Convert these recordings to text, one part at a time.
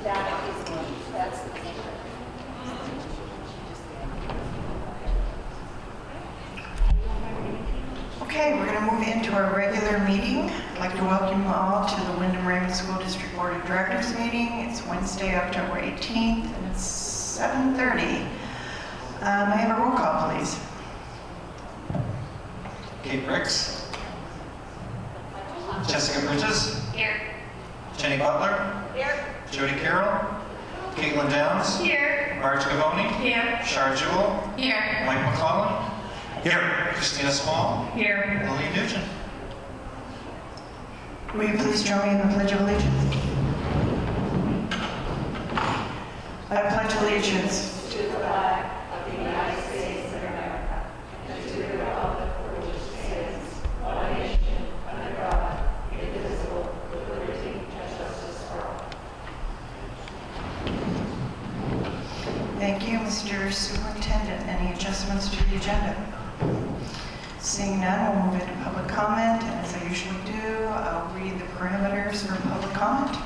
That is one. That's the thing. Okay, we're going to move into our regular meeting. I'd like to welcome you all to the Wyndham-Raymond School District Board of Directors meeting. It's Wednesday, October 18th, and it's 7:30. May I have a roll call, please? Kate Ricks. Jessica Bridges. Here. Jenny Butler. Here. Jody Carroll. Caitlin Downs. Here. Marge Gavoni. Here. Shar Jewell. Here. Mike McClellan. Here. Christina Small. Here. Lily Nugent. Will you please join me in the Pledge of Allegiance? I pledge allegiance To the flag of the United States of America and to the republic for which it stands, one nation, under God, indivisible, with liberty and justice for all. Thank you, Mr. Superintendent. Any adjustments to the agenda? Seeing none, we'll move into public comment, and as I usually do, I'll read the parameters for public comment.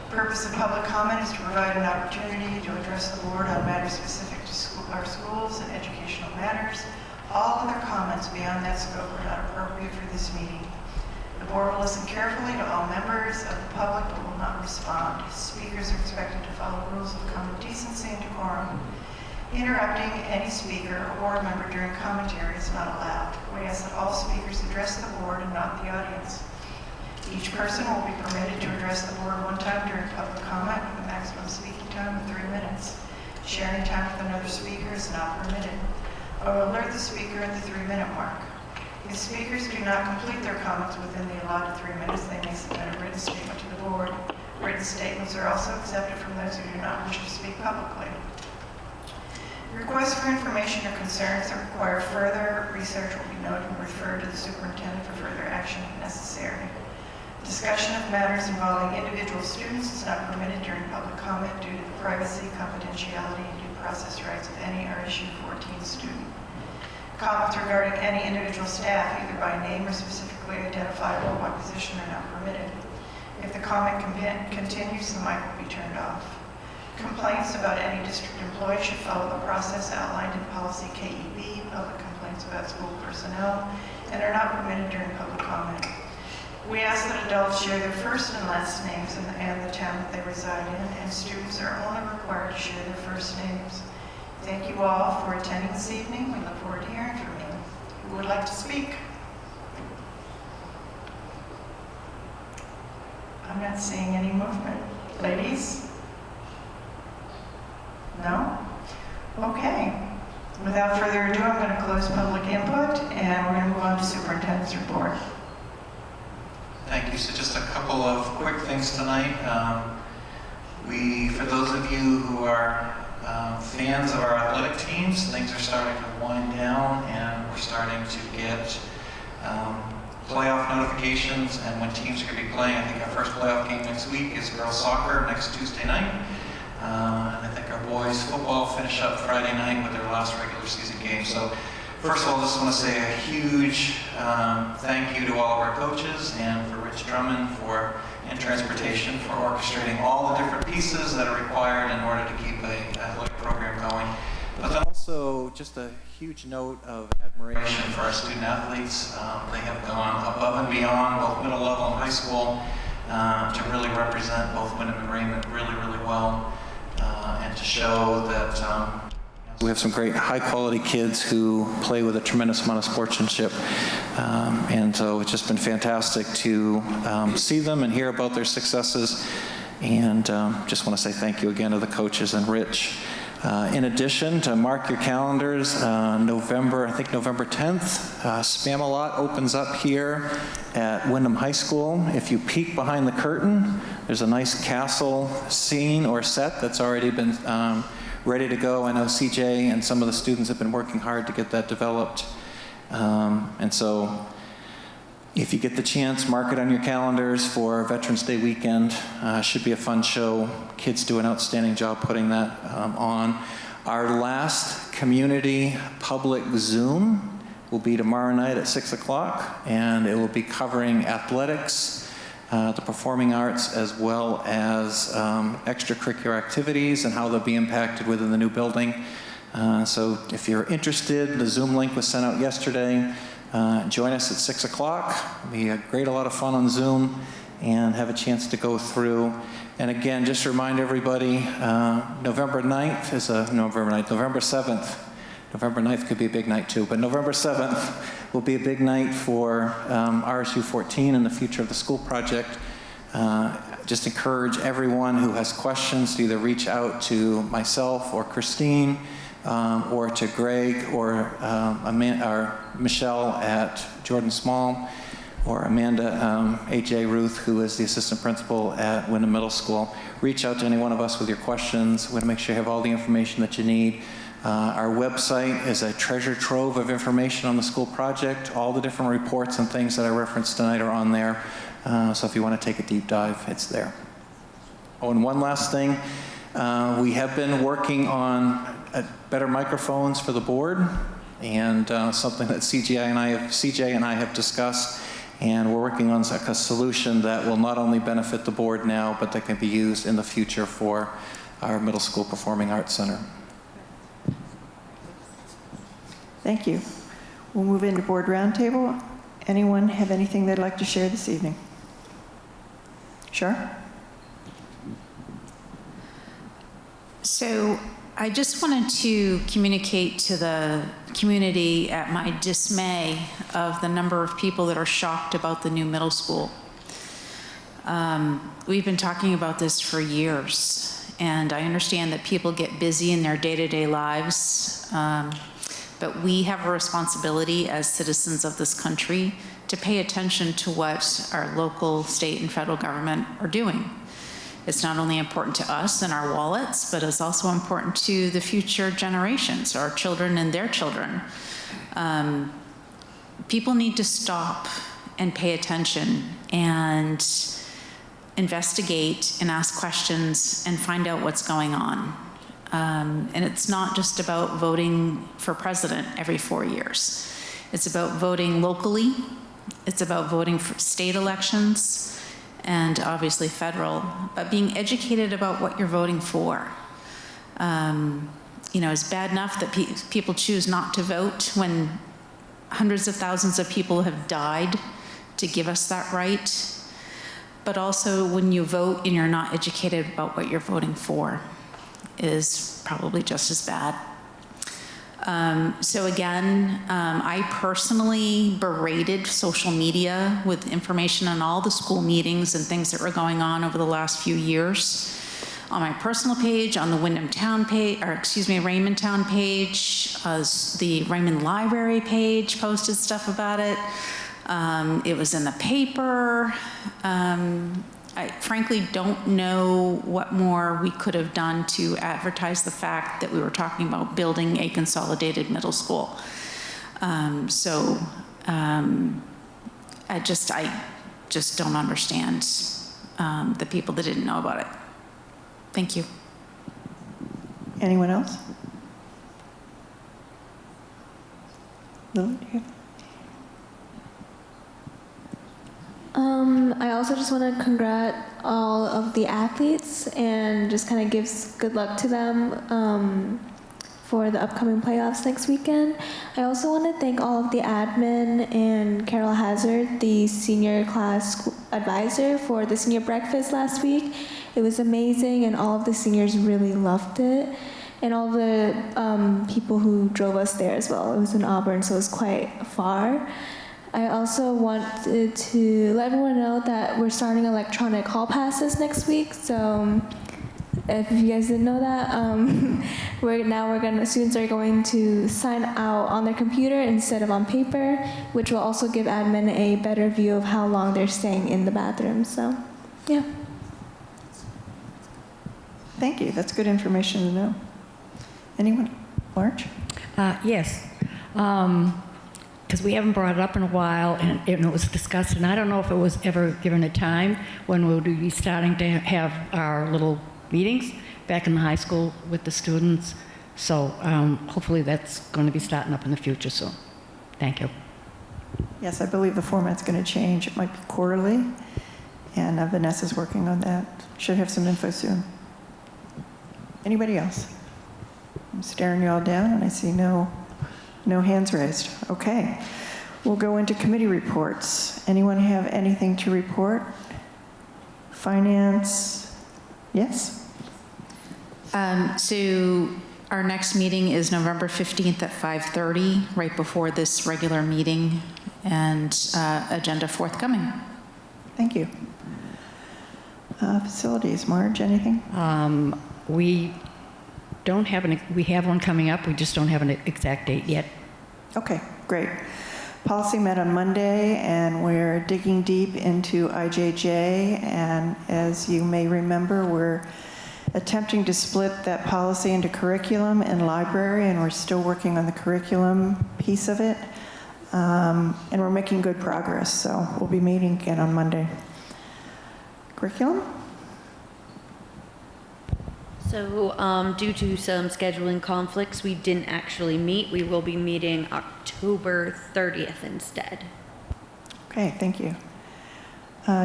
The purpose of public comment is to provide an opportunity to address the board on matters specific to our schools and educational matters. All other comments beyond that scope are not appropriate for this meeting. The board will listen carefully to all members of the public but will not respond. Speakers are expected to follow rules of common decency and decorum. Interrupting any speaker or board member during commentary is not allowed. We ask that all speakers address the board and not the audience. Each person will be permitted to address the board one time during public comment with a maximum speaking time of 3 minutes. Sharing time with another speaker is not permitted. I will alert the speaker at the 3-minute mark. If speakers do not complete their comments within the allotted 3 minutes, they may submit a written statement to the board. Written statements are also accepted from those who do not wish to speak publicly. Requests for information or concerns that require further research will be noted and referred to the superintendent for further action if necessary. Discussion of matters involving individual students is not permitted during public comment due to the privacy, confidentiality, and due process rights of any or issue 14 student. Comments regarding any individual staff, either by name or specifically identifiable by position, are not permitted. If the comment continues, the mic will be turned off. Complaints about any district employee should follow the process outlined in policy KEB, public complaints about school personnel, and are not permitted during public comment. We ask that adults share their first and last names and the town that they reside in, and students are only required to share their first names. Thank you all for attending this evening. We look forward to hearing from you. Who would like to speak? I'm not seeing any movement. Ladies? No? Okay. Without further ado, I'm going to close public input, and we're going to move on to superintendent's report. Thank you. So just a couple of quick things tonight. For those of you who are fans of our athletic teams, things are starting to wind down, and we're starting to get playoff notifications and when teams are going to be playing. I think our first playoff game next week is girls soccer next Tuesday night. And I think our boys football finish up Friday night with their last regular season game. So first of all, I just want to say a huge thank you to all of our coaches and for Rich Drummond and transportation for orchestrating all the different pieces that are required in order to keep an athletic program going. But then also just a huge note of admiration for our student athletes. They have gone above and beyond, both middle level and high school, to really represent both Wyndham and Raymond really, really well, and to show that we have some great high-quality kids who play with a tremendous amount of sportsmanship, and so it's just been fantastic to see them and hear about their successes, and just want to say thank you again to the coaches and Rich. In addition, to mark your calendars, November 10th, Spam-A-Lot opens up here at Wyndham High School. If you peek behind the curtain, there's a nice castle scene or set that's already been ready to go. I know CJ and some of the students have been working hard to get that developed. And so if you get the chance, mark it on your calendars for Veterans Day weekend. Should be a fun show. Kids do an outstanding job putting that on. Our last community public Zoom will be tomorrow night at 6 o'clock, and it will be covering athletics, the performing arts, as well as extracurricular activities and how they'll be impacted within the new building. So if you're interested, the Zoom link was sent out yesterday. Join us at 6 o'clock. It'll be a lot of fun on Zoom and have a chance to go through. And again, just to remind everybody, November 7th. November 9th could be a big night too, but November 7th will be a big night for RSU 14 and the future of the school project. Just encourage everyone who has questions to either reach out to myself or Christine, or to Greg or Michelle at Jordan Small, or Amanda A.J. Ruth, who is the assistant principal at Wyndham Middle School. Reach out to any one of us with your questions. We want to make sure you have all the information that you need. Our website is a treasure trove of information on the school project. All the different reports and things that I referenced tonight are on there. So if you want to take a deep dive, it's there. Oh, and one last thing. We have been working on better microphones for the board, and something that CJ and I have discussed. And we're working on a solution that will not only benefit the board now, but that can be used in the future for our middle school performing arts center. Thank you. We'll move into board roundtable. Anyone have anything they'd like to share this evening? Sure. So I just wanted to communicate to the community at my dismay of the number of people that are shocked about the new middle school. We've been talking about this for years, and I understand that people get busy in their day-to-day lives, but we have a responsibility as citizens of this country to pay attention to what our local, state, and federal government are doing. It's not only important to us and our wallets, but it's also important to the future generations, our children and their children. People need to stop and pay attention and investigate and ask questions and find out what's going on. And it's not just about voting for president every 4 years. It's about voting locally. It's about voting for state elections and obviously federal, but being educated about what you're voting for. You know, it's bad enough that people choose not to vote when hundreds of thousands of people have died to give us that right, but also when you vote and you're not educated about what you're voting for is probably just as bad. So again, I personally berated social media with information on all the school meetings and things that were going on over the last few years. On my personal page, on the Wyndham Town page, or excuse me, Raymond Town page, the Raymond Library page posted stuff about it. It was in the paper. I frankly don't know what more we could have done to advertise the fact that we were talking about building a consolidated middle school. I just don't understand the people that didn't know about it. Thank you. Anyone else? Lily, do you have? I also just want to congrat all of the athletes and just kind of give good luck to them for the upcoming playoffs next weekend. I also want to thank all of the admin and Carol Hazard, the senior class advisor, for the senior breakfast last week. It was amazing, and all of the seniors really loved it. And all the people who drove us there as well. It was in Auburn, so it was quite far. I also wanted to let everyone know that we're starting electronic hall passes next week. So if you guys didn't know that, students are going to sign out on their computer instead of on paper, which will also give admin a better view of how long they're staying in the bathroom. So, yeah. Thank you. That's good information to know. Anyone? Marge? Yes. Because we haven't brought it up in a while, and it was discussed, and I don't know if it was ever given a time when we'll be starting to have our little meetings back in the high school with the students. So hopefully that's going to be starting up in the future soon. Thank you. Yes, I believe the format's going to change. It might be quarterly. And Vanessa's working on that. Should have some info soon. Anybody else? I'm staring you all down and I see no hands raised. Okay. We'll go into committee reports. Anyone have anything to report? Finance? Yes? So our next meeting is November 15th at 5:30, right before this regular meeting, and agenda forthcoming. Thank you. Facilities, Marge, anything? We don't have we have one coming up, we just don't have an exact date yet. Okay, great. Policy met on Monday, and we're digging deep into IJJ, and as you may remember, we're attempting to split that policy into curriculum and library, and we're still working on the curriculum piece of it, and we're making good progress, so we'll be meeting again on Monday. Curriculum? So due to some scheduling conflicts, we didn't actually meet. We will be meeting October 30th instead. Okay, thank you.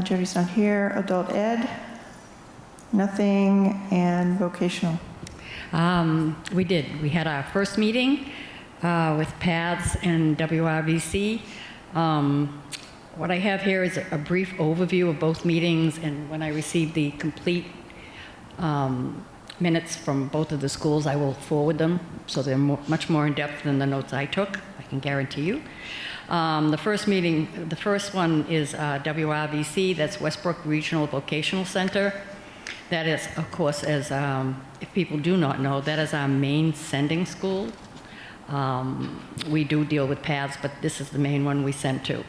Jody's not here. Adult ed? Nothing. And vocational? We did. We had our first meeting with PATHS and WRVC. What I have here is a brief overview of both meetings, and when I receive the complete minutes from both of the schools, I will forward them, so they're much more in-depth than the notes I took, I can guarantee you. The first one is WRVC, that's Westbrook Regional Vocational Center. That is, of course, as if people do not know, that is our main sending school. We do deal with PATHS, but this is the main one we send to.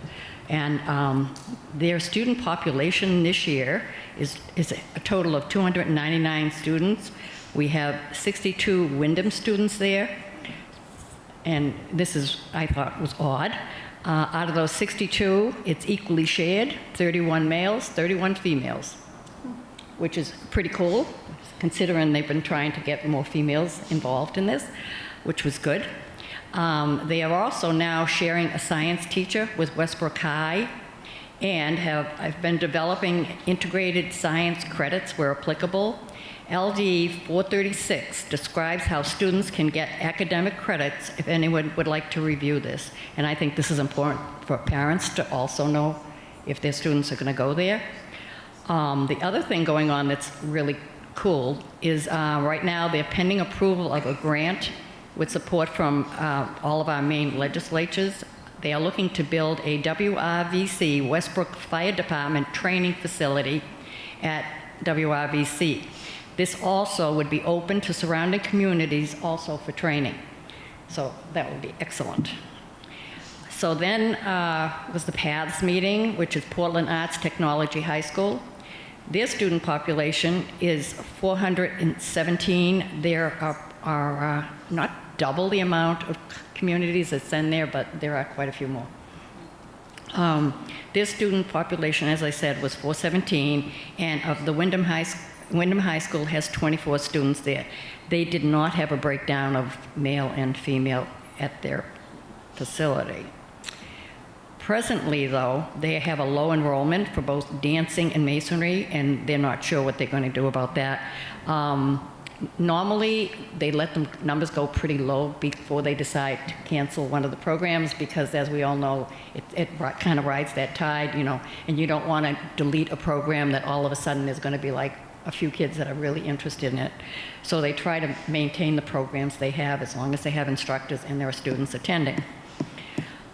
And their student population this year is a total of 299 students. We have 62 Wyndham students there, and this is, I thought, was odd. Out of those 62, it's equally shared, 31 males, 31 females, which is pretty cool, considering they've been trying to get more females involved in this, which was good. They are also now sharing a science teacher with Westbrook High, and I've been developing integrated science credits where applicable. LD 436 describes how students can get academic credits if anyone would like to review this. And I think this is important for parents to also know if their students are going to go there. The other thing going on that's really cool is right now they're pending approval of a grant with support from all of our main legislatures. They are looking to build a WRVC, Westbrook Fire Department training facility at WRVC. This also would be open to surrounding communities also for training. So that would be excellent. So then was the PATHS meeting, which is Portland Arts Technology High School. Their student population is 417. There are not double the amount of communities that send there, but there are quite a few more. Their student population, as I said, was 417, and of the Wyndham High School has 24 students there. They did not have a breakdown of male and female at their facility. Presently, though, they have a low enrollment for both dancing and masonry, and they're not sure what they're going to do about that. Normally, they let the numbers go pretty low before they decide to cancel one of the programs because, as we all know, it kind of rides that tide, you know, and you don't want to delete a program that all of a sudden there's going to be like a few kids that are really interested in it. So they try to maintain the programs they have as long as they have instructors and there are students attending.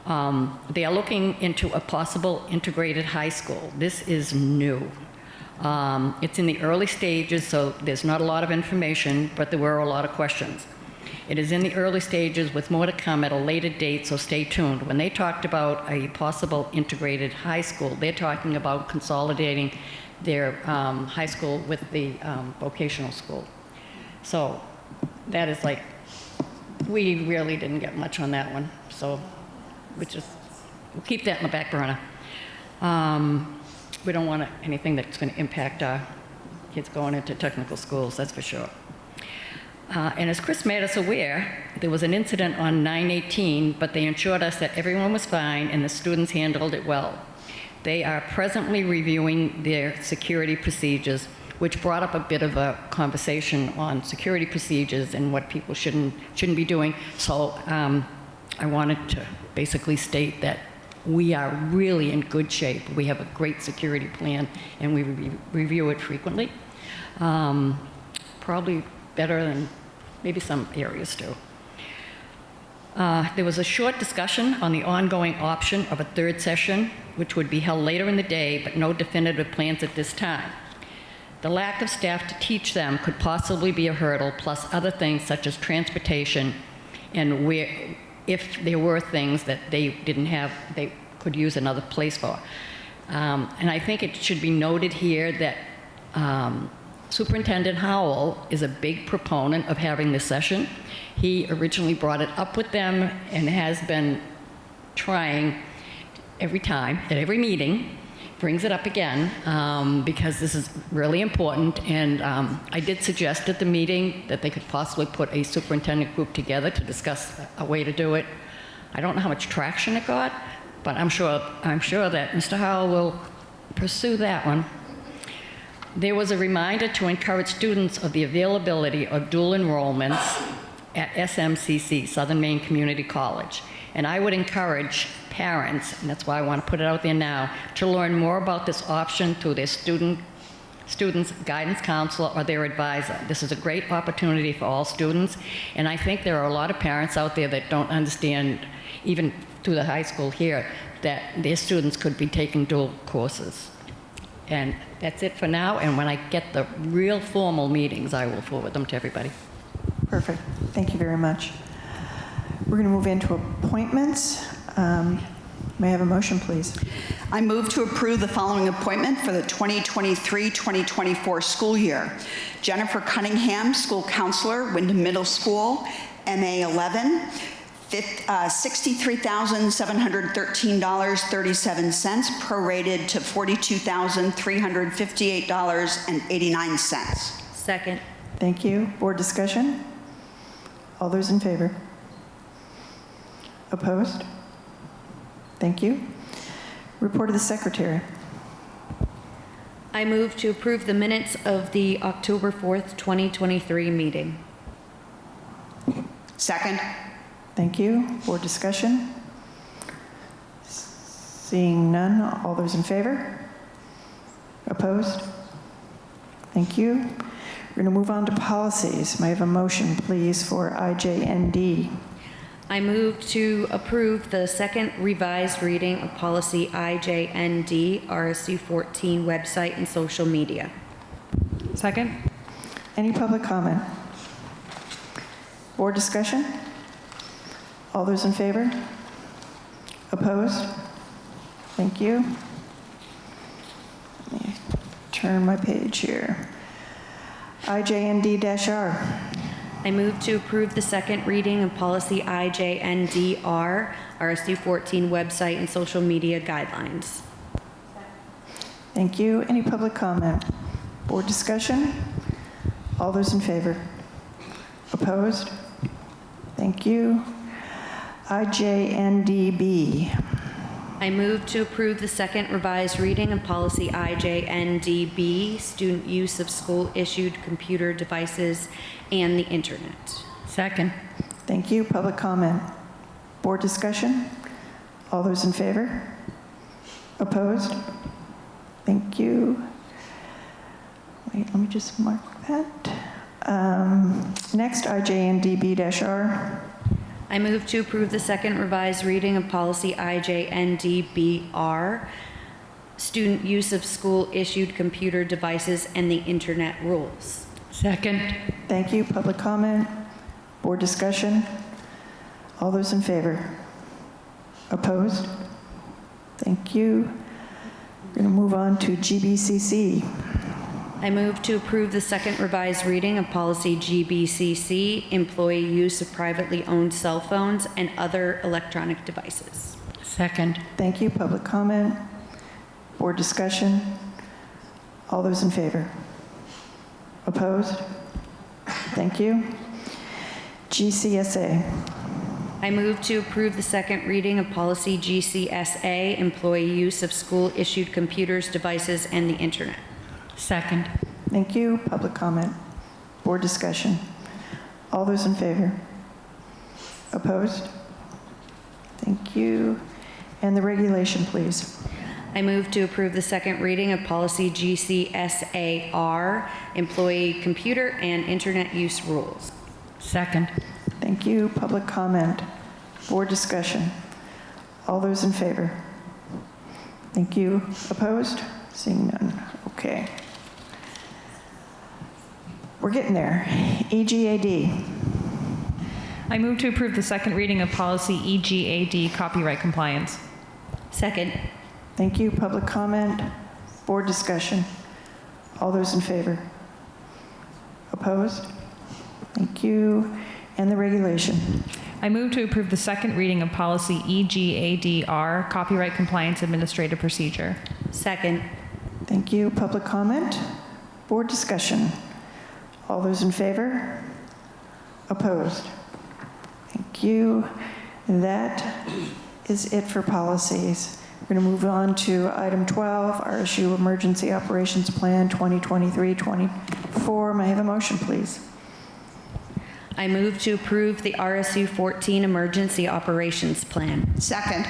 They are looking into a possible integrated high school. This is new. It's in the early stages, so there's not a lot of information, but there were a lot of questions. It is in the early stages with more to come at a later date, so stay tuned. When they talked about a possible integrated high school, they're talking about consolidating their high school with the vocational school. So that is like, we really didn't get much on that one, so we'll keep that in the back burner. We don't want anything that's going to impact our kids going into technical schools, that's for sure. And as Chris made us aware, there was an incident on 9/18, but they assured us that everyone was fine and the students handled it well. They are presently reviewing their security procedures, which brought up a bit of a conversation on security procedures and what people shouldn't be doing. So I wanted to basically state that we are really in good shape. We have a great security plan, and we review it frequently. Probably better than maybe some areas do. There was a short discussion on the ongoing option of a third session, which would be held later in the day, but no definitive plans at this time. The lack of staff to teach them could possibly be a hurdle, plus other things such as transportation, and if there were things that they didn't have, they could use another place for. And I think it should be noted here that Superintendent Howell is a big proponent of having this session. He originally brought it up with them and has been trying every time, at every meeting, brings it up again because this is really important. And I did suggest at the meeting that they could possibly put a superintendent group together to discuss a way to do it. I don't know how much traction it got, but I'm sure that Mr. Howell will pursue that one. There was a reminder to encourage students of the availability of dual enrollments at SMCC, Southern Maine Community College. And I would encourage parents, and that's why I want to put it out there now, to learn more about this option through their student's guidance counselor or their advisor. This is a great opportunity for all students, and I think there are a lot of parents out there that don't understand, even through the high school here, that their students could be taking dual courses. And that's it for now, and when I get the real formal meetings, I will forward them to everybody. Perfect. Thank you very much. We're going to move into appointments. May I have a motion, please? I move to approve the following appointment for the 2023-2024 school year. Jennifer Cunningham, school counselor, Wyndham Middle School, MA 11, $63,713.37, prorated to $42,358.89. Second. Thank you. Board discussion? All those in favor? Opposed? Thank you. Report of the secretary. I move to approve the minutes of the October 4th, 2023 meeting. Second. Thank you. Board discussion? Seeing none, all those in favor? Opposed? Thank you. We're going to move on to policies. May I have a motion, please, for IJND? I move to approve the second revised reading of policy IJND, RSU 14 website and social media. Second? Any public comment? Board discussion? All those in favor? Opposed? Thank you. Let me turn my page here. IJND-R. I move to approve the second reading of policy IJND-R, RSU 14 website and social media guidelines. Thank you. Any public comment? Board discussion? All those in favor? Opposed? Thank you. IJND-B. I move to approve the second revised reading of policy IJND-B, student use of school-issued computer devices and the internet. Second. Thank you. Public comment? Board discussion? All those in favor? Opposed? Thank you. Wait, let me just mark that. Next, IJND-B-R. I move to approve the second revised reading of policy IJND-BR, student use of school-issued computer devices and the internet rules. Second. Thank you. Public comment? Board discussion? All those in favor? Opposed? Thank you. We're going to move on to GBCC. I move to approve the second revised reading of policy GBCC, employee use of privately owned cell phones and other electronic devices. Second. Thank you. Public comment? Board discussion? All those in favor? Opposed? Thank you. GCSA. I move to approve the second reading of policy GCSA, employee use of school-issued computers, devices, and the internet. Second. Thank you. Public comment. Board discussion. All those in favor? Opposed? Thank you. And the regulation, please. I move to approve the second reading of policy GCSAR, employee computer and internet use rules. Second. Thank you. Public comment. Board discussion. All those in favor? Thank you. Opposed? Seeing none. Okay. We're getting there. EGAD. I move to approve the second reading of policy EGAD, copyright compliance. Second. Thank you. Public comment. Board discussion. All those in favor? Opposed? Thank you. And the regulation. I move to approve the second reading of policy EGADR, copyright compliance administrative procedure. Second. Thank you. Public comment. Board discussion. All those in favor? Opposed? Thank you. That is it for policies. We're going to move on to item 12, RSU Emergency Operations Plan 2023-24. May I have a motion, please? I move to approve the RSU 14 Emergency Operations Plan. Second.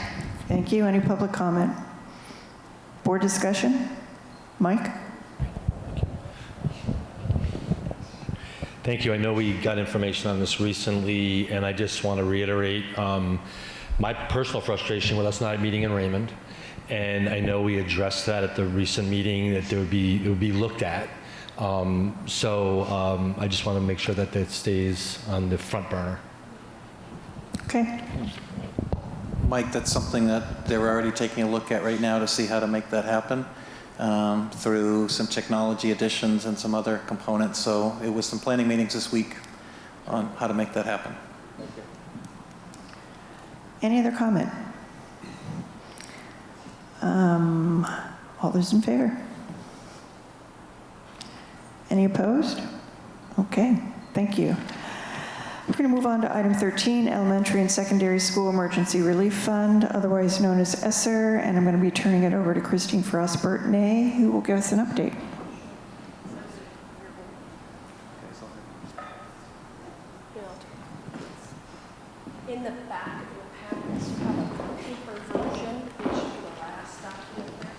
Thank you. Any public comment? Board discussion? Mike? Thank you. I know we got information on this recently, and I just want to reiterate my personal frustration with us not meeting in Raymond. And I know we addressed that at the recent meeting, that it would be looked at. I just want to make sure that that stays on the front burner. Okay. Mike, that's something that they're already taking a look at right now to see how to make that happen through some technology additions and some other components. So it was some planning meetings this week on how to make that happen. Any other comment? All those in favor? Any opposed? Okay, thank you. We're going to move on to item 13, Elementary and Secondary School Emergency Relief Fund, otherwise known as ESSER, and I'm going to be turning it over to Christine Frostburt-Ney, who will give us an update. In the back of your packets, you have a paper version, which should be the last document there.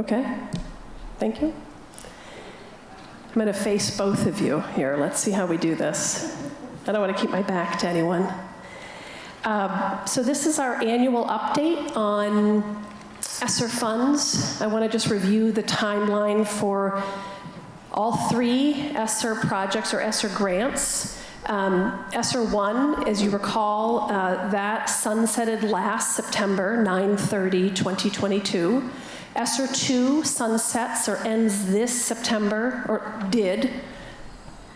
Okay, thank you. I'm going to face both of you here. Let's see how we do this. I don't want to keep my back to anyone. So this is our annual update on ESSER funds. I want to just review the timeline for all three ESSER projects or ESSER grants. ESSER 1, as you recall, that sunsetted last September, 9/30/2022. ESSER 2 sunsets or ends this September, or did,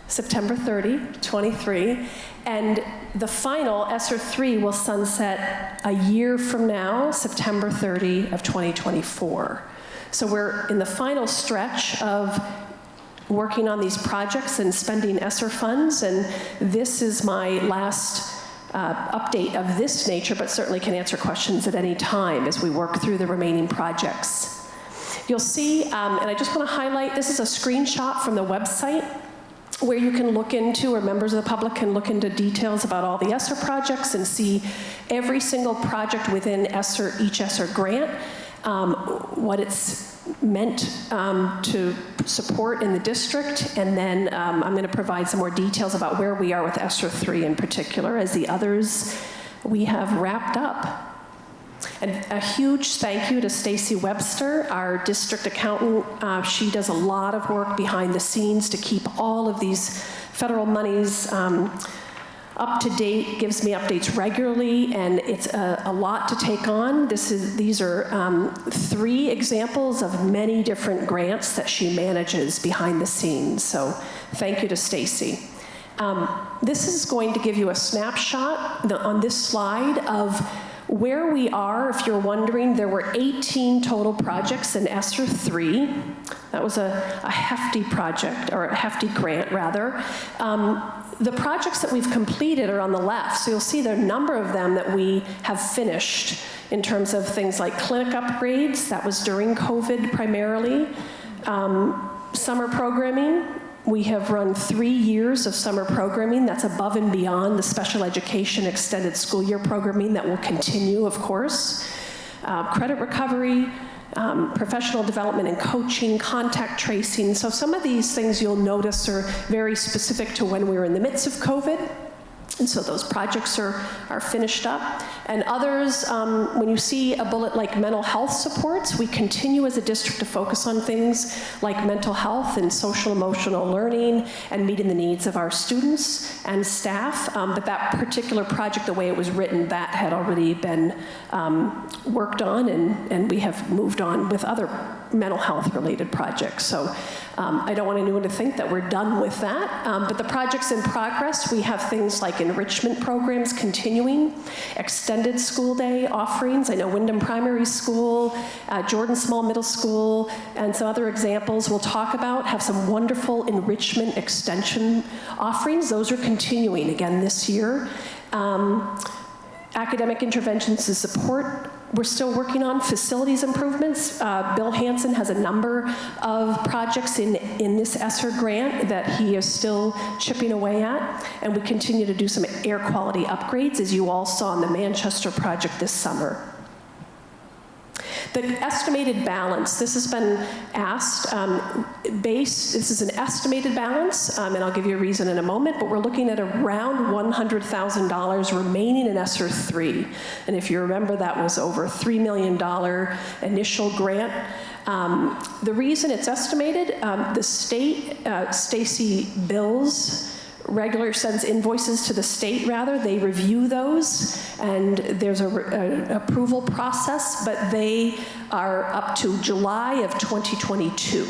September 30, 23. And the final, ESSER 3, will sunset a year from now, September 30 of 2024. So we're in the final stretch of working on these projects and spending ESSER funds, and this is my last update of this nature, but certainly can answer questions at any time as we work through the remaining projects. You'll see, and I just want to highlight, this is a screenshot from the website where you can look into, or members of the public can look into details about all the ESSER projects and see every single project within ESSER, each ESSER grant, what it's meant to support in the district, and then I'm going to provide some more details about where we are with ESSER 3 in particular, as the others we have wrapped up. And a huge thank you to Stacy Webster, our district accountant. She does a lot of work behind the scenes to keep all of these federal monies up to date, gives me updates regularly, and it's a lot to take on. These are 3 examples of many different grants that she manages behind the scenes. So thank you to Stacy. This is going to give you a snapshot on this slide of where we are. If you're wondering, there were 18 total projects in ESSER 3. That was a hefty project, or a hefty grant, rather. The projects that we've completed are on the left, so you'll see there are a number of them that we have finished in terms of things like clinic upgrades. That was during COVID primarily. Summer programming. We have run 3 years of summer programming. That's above and beyond the special education extended school year programming that will continue, of course. Credit recovery, professional development and coaching, contact tracing. So some of these things you'll notice are very specific to when we were in the midst of COVID. And so those projects are finished up. And others, when you see a bullet like mental health supports, we continue as a district to focus on things like mental health and social emotional learning and meeting the needs of our students and staff. But that particular project, the way it was written, that had already been worked on, and we have moved on with other mental health related projects. So I don't want anyone to think that we're done with that. But the projects in progress, we have things like enrichment programs continuing, extended school day offerings. I know Wyndham Primary School, Jordan Small Middle School, and some other examples we'll talk about have some wonderful enrichment extension offerings. Those are continuing again this year. Academic interventions to support. We're still working on facilities improvements. Bill Hansen has a number of projects in this ESSER grant that he is still chipping away at, and we continue to do some air quality upgrades, as you all saw in the Manchester project this summer. The estimated balance, this has been asked, this is an estimated balance, and I'll give you a reason in a moment, but we're looking at around $100,000 remaining in ESSER 3. And if you remember, that was over $3 million initial grant. The reason it's estimated, the state, Stacy sends invoices to the state, rather. They review those, and there's an approval process, but they are up to July of 2022.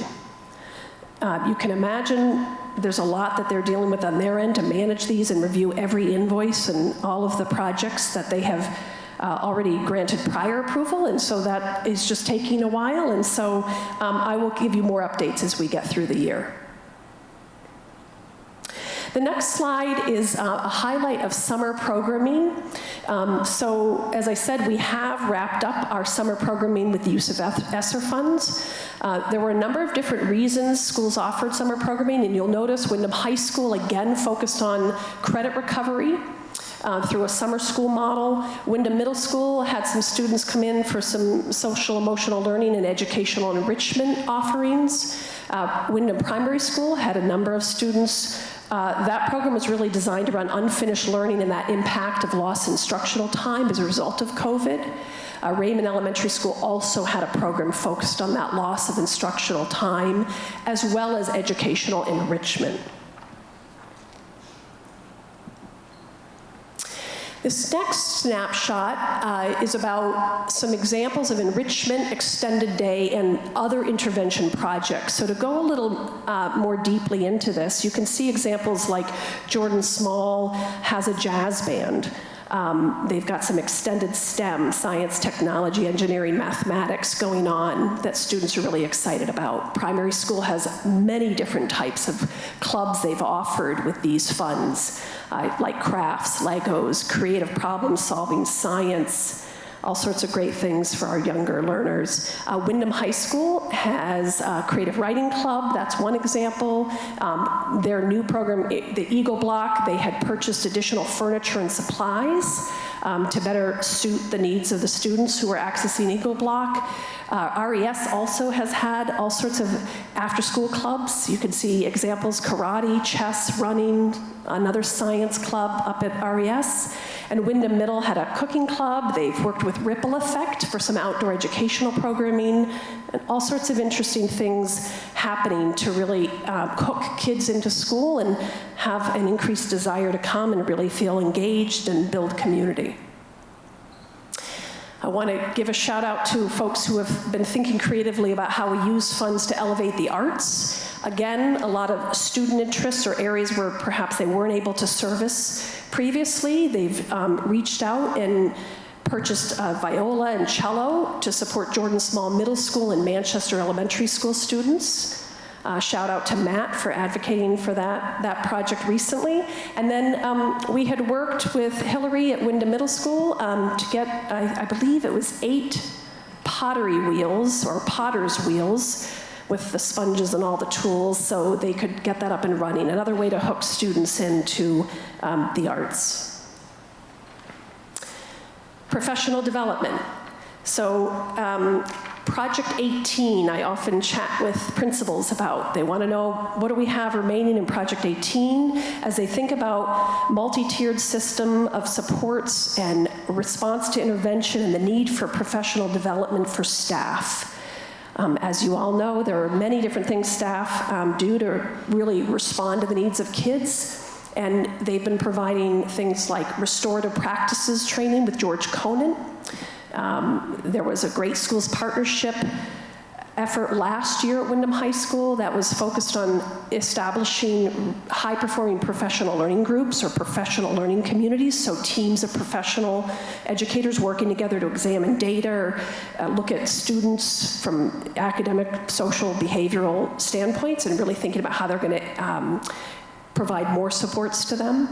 You can imagine there's a lot that they're dealing with on their end to manage these and review every invoice and all of the projects that they have already granted prior approval, and so that is just taking a while, and so I will give you more updates as we get through the year. The next slide is a highlight of summer programming. So as I said, we have wrapped up our summer programming with the use of ESSER funds. There were a number of different reasons schools offered summer programming, and you'll notice Wyndham High School again focused on credit recovery through a summer school model. Wyndham Middle School had some students come in for some social emotional learning and educational enrichment offerings. Wyndham Primary School had a number of students. That program was really designed around unfinished learning and that impact of lost instructional time as a result of COVID. Raymond Elementary School also had a program focused on that loss of instructional time, as well as educational enrichment. This next snapshot is about some examples of enrichment, extended day, and other intervention projects. So to go a little more deeply into this, you can see examples like Jordan Small has a jazz band. They've got some extended STEM, science, technology, engineering, mathematics going on that students are really excited about. Primary school has many different types of clubs they've offered with these funds, like crafts, Legos, creative problem solving, science, all sorts of great things for our younger learners. Wyndham High School has a creative writing club. That's one example. Their new program, the Eagle Block, they had purchased additional furniture and supplies to better suit the needs of the students who are accessing Eagle Block. RES also has had all sorts of after-school clubs. You can see examples: karate, chess, running, another science club up at RES. And Wyndham Middle had a cooking club. They've worked with Ripple Effect for some outdoor educational programming, and all sorts of interesting things happening to really hook kids into school and have an increased desire to come and really feel engaged and build community. I want to give a shout out to folks who have been thinking creatively about how we use funds to elevate the arts. Again, a lot of student interests or areas where perhaps they weren't able to service previously. They've reached out and purchased viola and cello to support Jordan Small Middle School and Manchester Elementary School students. Shout out to Matt for advocating for that project recently. And then we had worked with Hillary at Wyndham Middle School to get, I believe it was 8 pottery wheels or potter's wheels with the sponges and all the tools so they could get that up and running. Another way to hook students into the arts. Professional development. So Project 18, I often chat with principals about. They want to know, what do we have remaining in Project 18? As they think about multi-tiered system of supports and response to intervention and the need for professional development for staff. As you all know, there are many different things staff do to really respond to the needs of kids. And they've been providing things like restorative practices training with George Conant. There was a Great Schools Partnership effort last year at Wyndham High School that was focused on establishing high-performing professional learning groups or professional learning communities, so teams of professional educators working together to examine data or look at students from academic, social, behavioral standpoints and really thinking about how they're going to provide more supports to them.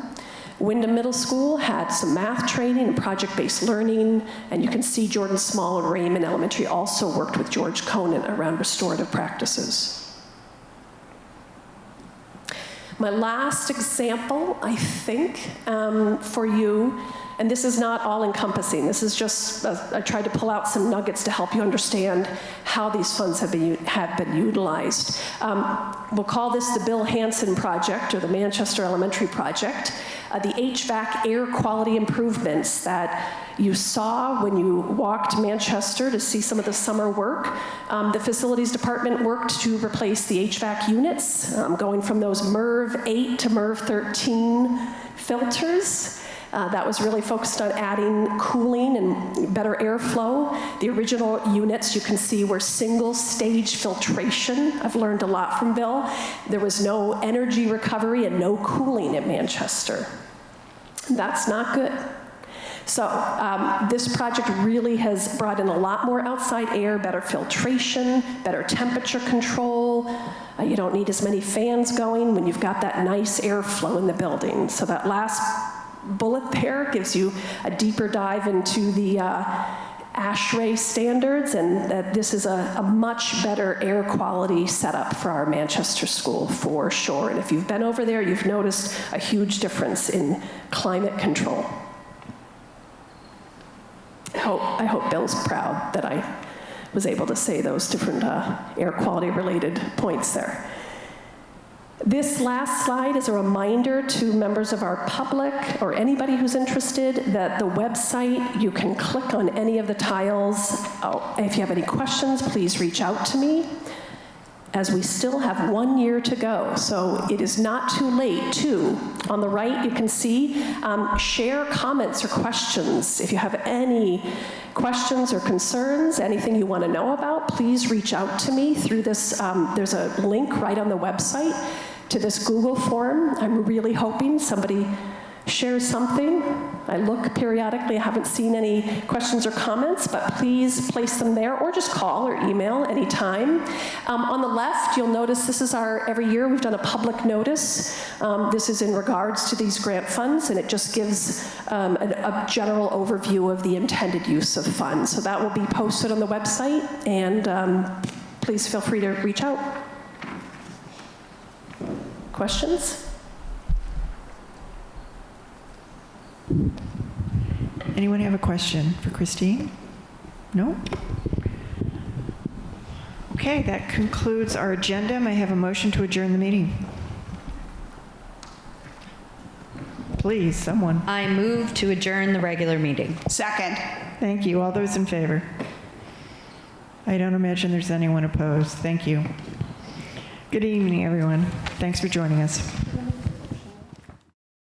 Wyndham Middle School had some math training and project-based learning, and you can see Jordan Small and Raymond Elementary also worked with George Conant around restorative practices. My last example, I think, for you, and this is not all-encompassing. This is just, I tried to pull out some nuggets to help you understand how these funds have been utilized. We'll call this the Bill Hansen Project, or the Manchester Elementary Project. The HVAC air quality improvements that you saw when you walked Manchester to see some of the summer work. The facilities department worked to replace the HVAC units, going from those MERV 8 to MERV 13 filters. That was really focused on adding cooling and better airflow. The original units, you can see, were single-stage filtration. I've learned a lot from Bill. There was no energy recovery and no cooling at Manchester. That's not good. So this project really has brought in a lot more outside air, better filtration, better temperature control. You don't need as many fans going when you've got that nice airflow in the building. So that last bullet there gives you a deeper dive into the ASHRAE standards, and that this is a much better air quality setup for our Manchester school, for sure. And if you've been over there, you've noticed a huge difference in climate control. I hope Bill's proud that I was able to say those different air quality related points there. This last slide is a reminder to members of our public or anybody who's interested that the website, you can click on any of the tiles. If you have any questions, please reach out to me, as we still have 1 year to go. So it is not too late, too. On the right, you can see, share comments or questions. If you have any questions or concerns, anything you want to know about, please reach out to me through this. There's a link right on the website to this Google form. I'm really hoping somebody shares something. I look periodically, I haven't seen any questions or comments, but please place them there or just call or email anytime. On the left, you'll notice this is every year we've done a public notice. This is in regards to these grant funds, and it just gives a general overview of the intended use of funds. So that will be posted on the website, and please feel free to reach out. Questions? Anyone have a question for Christine? No? Okay, that concludes our agenda. May I have a motion to adjourn the meeting? Please, someone. I move to adjourn the regular meeting. Second. Thank you. All those in favor? I don't imagine there's anyone opposed. Thank you. Good evening, everyone. Thanks for joining us.